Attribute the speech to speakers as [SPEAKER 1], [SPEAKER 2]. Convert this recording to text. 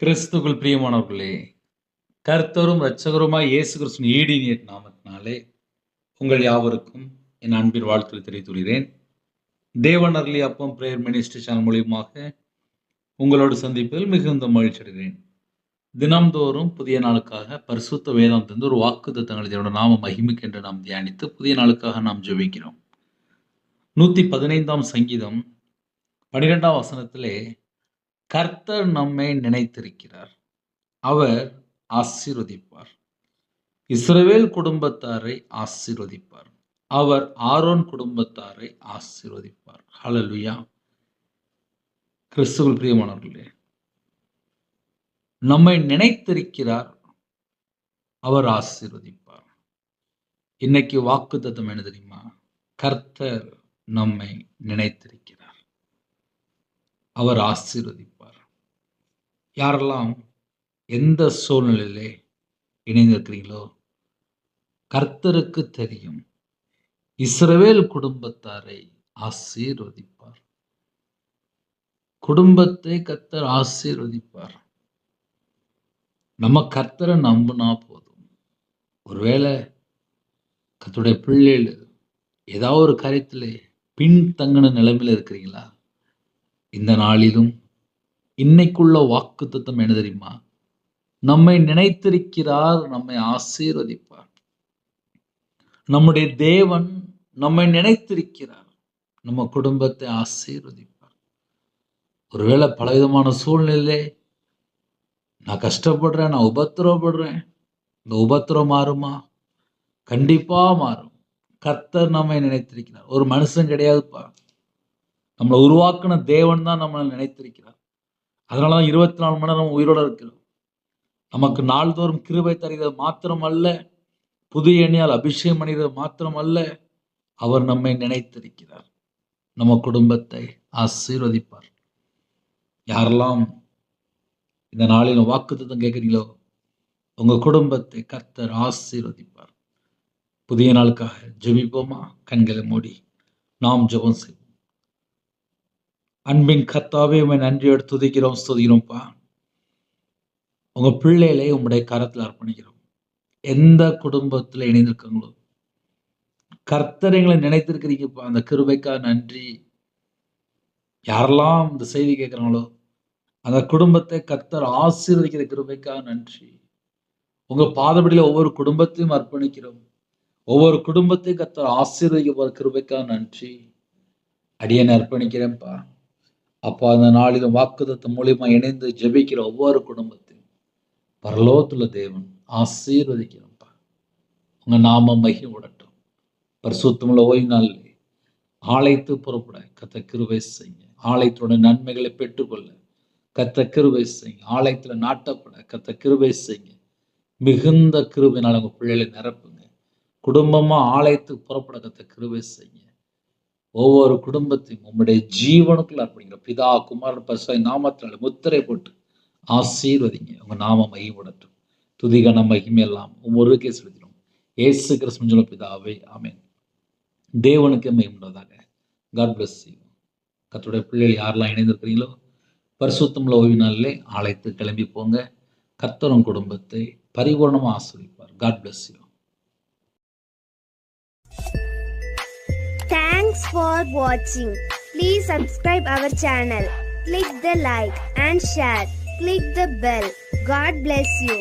[SPEAKER 1] கிறிஸ்துவுக்குள் பிரியமானவர்களே, கர்த்தரும் இரட்சகருமாய் இயேசு கிறிஸ்துவின் ஈடினிய நாமத்தினாலே உங்கள் யாவருக்கும் என் அன்பின் வாழ்த்துக்களை தெரிவித்துள்ளேன். தேவன் அருளிய அப்பம் பிரேயர் மினிஸ்ட்ரி சேனல் மூலியமாக உங்களோடு சந்திப்பதில் மிகுந்த மகிழ்ச்சி அடைகிறேன். தினம்தோறும் புதிய நாளுக்காக பரிசுத்த வேதாந்தத்திலிருந்து ஒரு வாக்குத்தத்தங்களை தேவனுடைய நாம மகிமைக்கு என்று நாம் தியானித்து புதிய நாளுக்காக நாம் ஜெபிக்கிறோம். 115ஆம் சங்கீதம் 12ஆம் வசனத்திலே கர்த்தர் நம்மை நினைத்திருக்கிறார், அவர் ஆசீர்வதிப்பார். இஸ்ரவேல் குடும்பத்தாரை ஆசீர்வதிப்பார், அவர் ஆரோன் குடும்பத்தாரை ஆசீர்வதிப்பார். ஹல்லேலூயா. கிறிஸ்துவுக்குள் பிரியமானவர்களே, நம்மை நினைத்திருக்கிறார், அவர் ஆசீர்வதிப்பார். இன்னைக்கு வாக்குத்தத்தம் என்ன தெரியுமா? கர்த்தர் நம்மை நினைத்திருக்கிறார், அவர் ஆசீர்வதிப்பார். யாரெல்லாம் எந்த சூழ்நிலையிலே இணைந்திருக்கிறீங்களோ கர்த்தருக்கு தெரியும். இஸ்ரவேல் குடும்பத்தாரை ஆசீர்வதிப்பார். குடும்பத்தை கர்த்தர் ஆசீர்வதிப்பார். நம்ம கர்த்தரை நம்பினா போதும். ஒருவேளை கர்த்தருடைய பிள்ளைகள் ஏதாவது ஒரு காரியத்திலே பின்தங்கின நிலைமையில இருக்கிறீங்களா? இந்த நாளிலும் இன்னைக்குள்ள வாக்குத்தத்தம் என்ன தெரியுமா? நம்மை நினைத்திருக்கிறார், நம்மை ஆசீர்வதிப்பார். நம்முடைய தேவன் நம்மை நினைத்திருக்கிறார், நம்ம குடும்பத்தை ஆசீர்வதிப்பார். ஒருவேளை பலவிதமான சூழ்நிலை, நான் கஷ்டப்படுறேன், நான் உபத்திரவப்படுறேன், இந்த உபத்திரம் மாறுமா? கண்டிப்பா மாறும். கர்த்தர் நம்மை நினைத்திருக்கிறார். ஒரு மனுஷன் கிடையாதுப்பா, நம்மளை உருவாக்குன தேவன் தான் நம்மளை நினைத்திருக்கிறார். அதனாலதான் 24 மணி நேரம் உயிரோட இருக்கிறோம். நமக்கு நாள்தோறும் கிருபை தருகிறது மாத்திரம் அல்ல, புதிய எண்ணெயால் அபிஷேகம் பண்ணுகிறது மாத்திரம் அல்ல, அவர் நம்மை நினைத்திருக்கிறார். நம்ம குடும்பத்தை ஆசீர்வதிப்பார். யாரெல்லாம் இந்த நாளில் வாக்குத்தத்தம் கேட்கிறீங்களோ உங்க குடும்பத்தை கர்த்தர் ஆசீர்வதிப்பார். புதிய நாளுக்காக ஜெபிப்போமா? கண்களை மூடி நாம் ஜெபம் செய்வோம். அன்பின் கர்த்தாவே, உம்மை நன்றியோடு துதிக்கிறோம், ஸ்துதிக்கிறோம்ப்பா. உங்க பிள்ளைகளை உங்களுடைய கரத்தில் அர்ப்பணிக்கிறோம். எந்த குடும்பத்தில் இணைந்திருக்காங்களோ கர்த்தர் எங்களை நினைத்திருக்கிறீங்கப்பா, அந்த கிருபைக்காக நன்றி. யாரெல்லாம் இந்த செய்தி கேட்கிறாங்களோ அந்த குடும்பத்தை கர்த்தர் ஆசீர்வதிக்கிற கிருபைக்காக நன்றி. உங்க பாதபடியில ஒவ்வொரு குடும்பத்தையும் அர்ப்பணிக்கிறோம். ஒவ்வொரு குடும்பத்தையும் கர்த்தர் ஆசீர்வதிக்க போற கிருபைக்காக நன்றி. அடியேன் அர்ப்பணிக்கிறேன்ப்பா. அப்பா, அந்த நாளிலும் வாக்குத்தத்தம் மூலியமா இணைந்து ஜெபிக்கிற ஒவ்வொரு குடும்பத்தையும் பரலோகத்துல தேவன் ஆசீர்வதிக்கிறோம்ப்பா. உங்க நாம மகிமைப்படட்டும். பரிசுத்தமுள்ள ஓய்வு நாளிலே ஆலயத்து புறப்பட கர்த்தர் கிருபை செய்யுங்க. ஆலயத்தோட நன்மைகளை பெற்றுக்கொள்ள கர்த்தர் கிருபை செய்யுங்க. ஆலயத்துல நாட்டப்பட கர்த்தர் கிருபை செய்யுங்க. மிகுந்த கிருபையினால உங்க பிள்ளைகளை நிரப்புங்க. குடும்பமா ஆலயத்துக்கு புறப்பட கர்த்தர் கிருபை செய்யுங்க. ஒவ்வொரு குடும்பத்தையும் உம்முடைய ஜீவனுக்குள்ள அர்ப்பணிக்கிற பிதா, குமாரன், பரிசுத்த நாமத்தினால முத்திரை போட்டு ஆசீர்வதிங்க. உங்க நாம மகிமைப்படட்டும். துதிகன மகிமை எல்லாம் ஒருவருக்கே செலுத்திடும். இயேசு கிறிஸ்துவின் பிதாவே, ஆமென். தேவனுக்கு மகிமையுண்டாவதாக. God bless you. கர்த்தருடைய பிள்ளைகள் யாரெல்லாம் இணைந்திருக்கிறீங்களோ பரிசுத்தமுள்ள ஓய்வு நாளிலே ஆலயத்துக்கு கிளம்பி போங்க. கர்த்தரும் குடும்பத்தை பரிபூர்ணமா ஆசீர்வதிப்பார். God bless you.
[SPEAKER 2] Thanks for watching. Please subscribe our channel. Click the like and share. Click the bell. God bless you.